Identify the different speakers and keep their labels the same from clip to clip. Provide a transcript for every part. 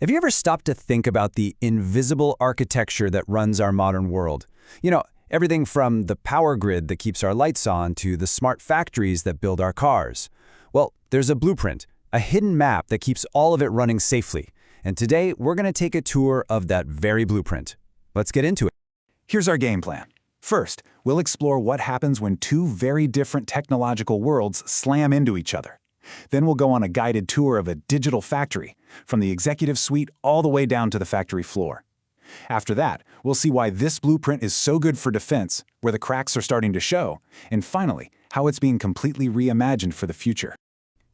Speaker 1: Have you ever stopped to think about the invisible architecture that runs our modern world? Everything from the power grid that keeps our lights on to the smart factories that build our cars. Well, there's a blueprint, a hidden map that keeps all of it running safely. And today, we're going to take a tour of that very blueprint. Let's get into it.
Speaker 2: Here's our game plan. First, we'll explore what happens when two very different technological worlds slam into each other. Then we'll go on a guided tour of a digital factory, from the executive suite all the way down to the factory floor. After that, we'll see why this blueprint is so good for defense, where the cracks are starting to show, and finally, how it's being completely reimagined for the future.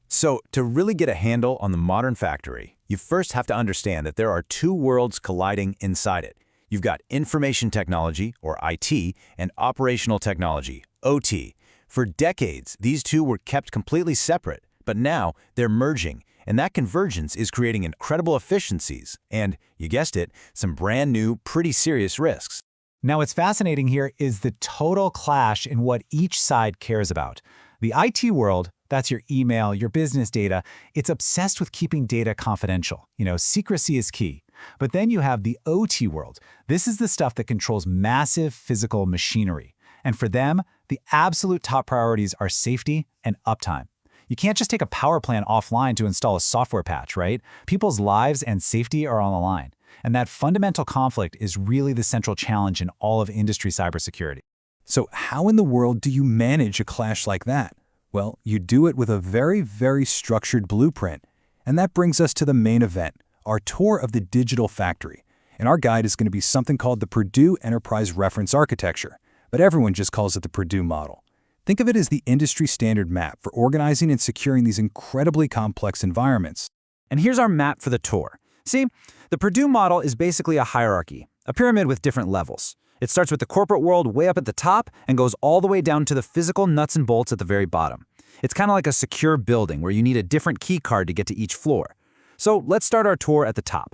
Speaker 3: So, to really get a handle on the modern factory, you first have to understand that there are two worlds colliding inside it. You've got information technology, or IT, and operational technology, OT. For decades, these two were kept completely separate, but now they're merging, and that convergence is creating incredible efficiencies and, you guessed it, some brand new, pretty serious risks.
Speaker 4: Now, what's fascinating here is the total clash in what each side cares about. The IT world, that's your email, your business data, it's obsessed with keeping data confidential. Secrecy is key. But then you have the OT world. This is the stuff that controls massive physical machinery. And for them, the absolute top priorities are safety and uptime. You can't just take a power plant offline to install a software patch, right? People's lives and safety are on the line. And that fundamental conflict is really the central challenge in all of industry cybersecurity.
Speaker 2: So how in the world do you manage a clash like that? Well, you do it with a very, very structured blueprint. And that brings us to the main event, our tour of the digital factory. And our guide is going to be something called the Purdue Enterprise Reference Architecture, but everyone just calls it the Purdue Model. Think of it as the industry standard map for organizing and securing these incredibly complex environments.
Speaker 1: And here's our map for the tour. See, the Purdue model is basically a hierarchy, a pyramid with different levels. It starts with the corporate world way up at the top and goes all the way down to the physical nuts and bolts at the very bottom. It's kind of like a secure building where you need a different key card to get to each floor. So let's start our tour at the top.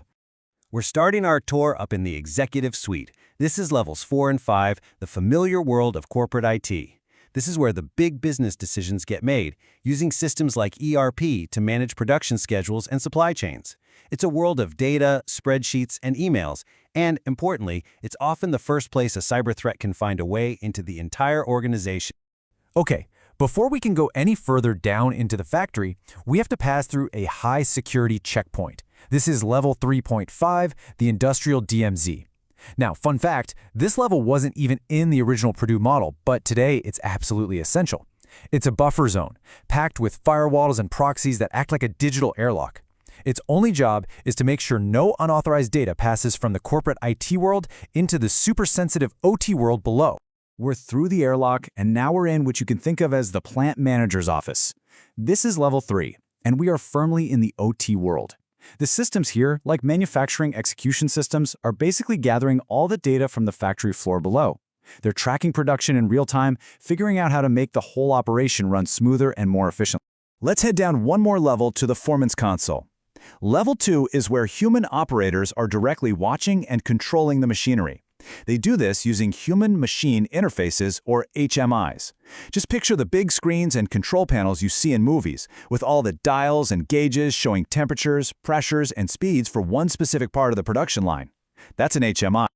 Speaker 3: We're starting our tour up in the executive suite. This is levels 4 and 5, the familiar world of corporate IT. This is where the big business decisions get made, using systems like ERP to manage production schedules and supply chains. It's a world of data, spreadsheets, and emails, and importantly, it's often the first place a cyber threat can find a way into the entire organization.
Speaker 1: Okay, before we can go any further down into the factory, we have to pass through a high security checkpoint. This is level 3.5, the industrial DMZ. Now, fun fact, this level wasn't even in the original Purdue model, but today it's absolutely essential. It's a buffer zone, packed with firewalls and proxies that act like a digital airlock. Its only job is to make sure no unauthorized data passes from the corporate IT world into the super-sensitive OT world below.
Speaker 2: We're through the airlock, and now we're in what you can think of as the plant manager's office. This is level 3, and we are firmly in the OT world. The systems here, like manufacturing execution systems, are basically gathering all the data from the factory floor below. They're tracking production in real time, figuring out how to make the whole operation run smoother and more efficiently. Let's head down one more level to the performance console. Level 2 is where human operators are directly watching and controlling the machinery. They do this using human-machine interfaces, or HMIs. Just picture the big screens and control panels you see in movies, with all the dials and gauges showing temperatures, pressures, and speeds for one specific part of the production line. That's an HMI.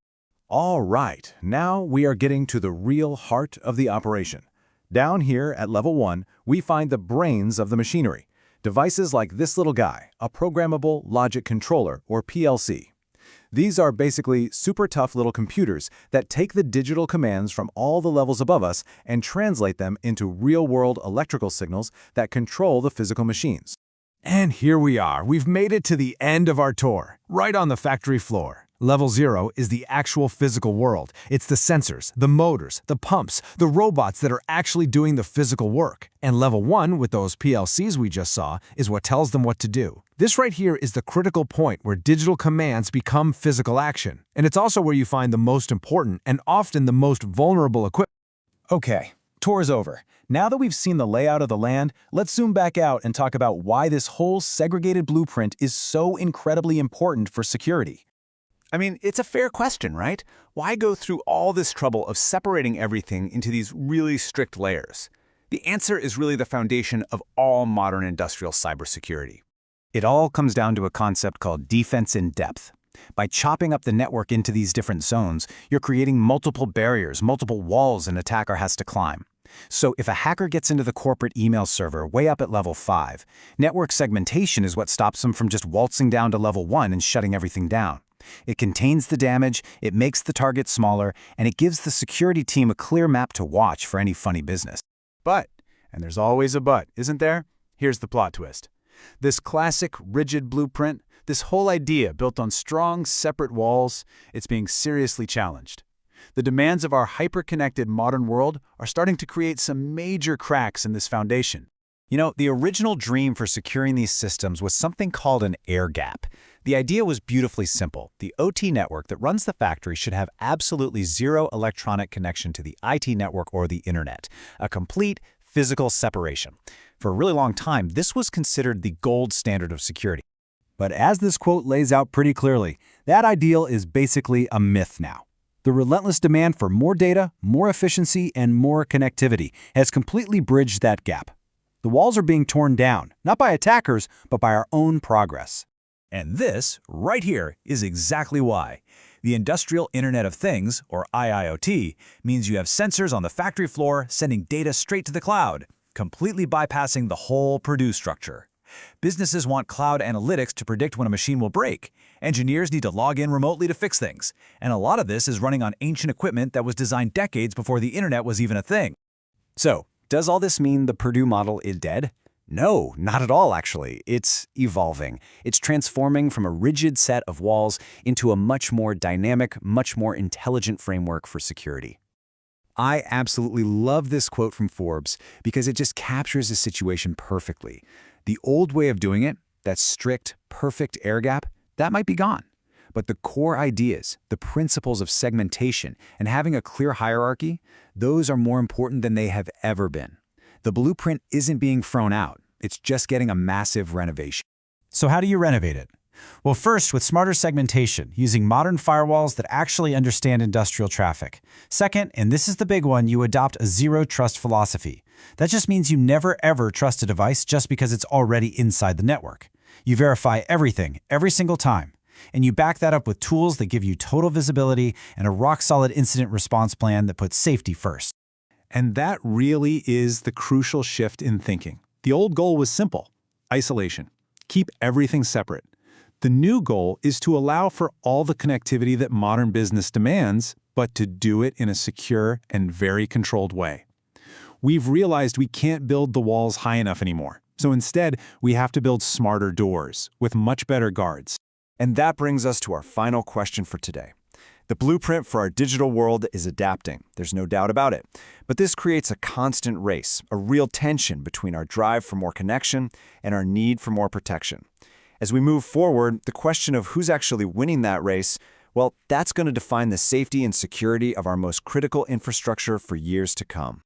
Speaker 2: All right, now we are getting to the real heart of the operation. Down here at level 1, we find the brains of the machinery. Devices like this little guy, a programmable logic controller, or PLC. These are basically super tough little computers that take the digital commands from all the levels above us and translate them into real-world electrical signals that control the physical machines. And here we are. We've made it to the end of our tour, right on the factory floor. Level 0 is the actual physical world. It's the sensors, the motors, the pumps, the robots that are actually doing the physical work. And level 1, with those PLCs we just saw, is what tells them what to do. This right here is the critical point where digital commands become physical action. And it's also where you find the most important and often the most vulnerable equipment. Okay, tour's over. Now that we've seen the layout of the land, let's zoom back out and talk about why this whole segregated blueprint is so incredibly important for security.
Speaker 3: I mean, it's a fair question, right? Why go through all this trouble of separating everything into these really strict layers? The answer is really the foundation of all modern industrial cybersecurity.
Speaker 2: It all comes down to a concept called defense in depth. By chopping up the network into these different zones, you're creating multiple barriers, multiple walls an attacker has to climb. So if a hacker gets into the corporate email server way up at level 5, network segmentation is what stops them from just waltzing down to level 1 and shutting everything down. It contains the damage, it makes the target smaller, and it gives the security team a clear map to watch for any funny business.
Speaker 5: But, and there's always a but, isn't there? Here's the plot twist. This classic, rigid blueprint, this whole idea built on strong, separate walls, it's being seriously challenged. The demands of our hyper-connected modern world are starting to create some major cracks in this foundation.
Speaker 2: You know, the original dream for securing these systems was something called an air gap. The idea was beautifully simple. The OT network that runs the factory should have absolutely zero electronic connection to the IT network or the internet, a complete physical separation. For a really long time, this was considered the gold standard of security.
Speaker 1: But as this quote lays out pretty clearly, that ideal is basically a myth now. The relentless demand for more data, more efficiency, and more connectivity has completely bridged that gap. The walls are being torn down, not by attackers, but by our own progress.
Speaker 2: And this, right here, is exactly why. The Industrial Internet of Things, or IIoT, means you have sensors on the factory floor sending data straight to the cloud, completely bypassing the whole Purdue structure. Businesses want cloud analytics to predict when a machine will break. Engineers need to log in remotely to fix things. And a lot of this is running on ancient equipment that was designed decades before the internet was even a thing.
Speaker 3: So, does all this mean the Purdue model is dead? No, not at all, actually. It's evolving. It's transforming from a rigid set of walls into a much more dynamic, much more intelligent framework for security. I absolutely love this quote from Forbes because it just captures the situation perfectly. The old way of doing it, that strict, perfect air gap, that might be gone. But the core ideas, the principles of segmentation, and having a clear hierarchy, those are more important than they have ever been. The blueprint isn't being thrown out. It's just getting a massive renovation.
Speaker 1: So how do you renovate it? Well, first, with smarter segmentation, using modern firewalls that actually understand industrial traffic. Second, and this is the big one, you adopt a zero-trust philosophy. That just means you never ever trust a device just because it's already inside the network. You verify everything, every single time. And you back that up with tools that give you total visibility and a rock-solid incident response plan that puts safety first.
Speaker 5: And that really is the crucial shift in thinking. The old goal was simple: isolation. Keep everything separate. The new goal is to allow for all the connectivity that modern business demands, but to do it in a secure and very controlled way. We've realized we can't build the walls high enough anymore. So instead, we have to build smarter doors with much better guards.
Speaker 3: And that brings us to our final question for today. The blueprint for our digital world is adapting, there's no doubt about it. But this creates a constant race, a real tension between our drive for more connection and our need for more protection. As we move forward, the question of who's actually winning that race, well, that's going to define the safety and security of our most critical infrastructure for years to come.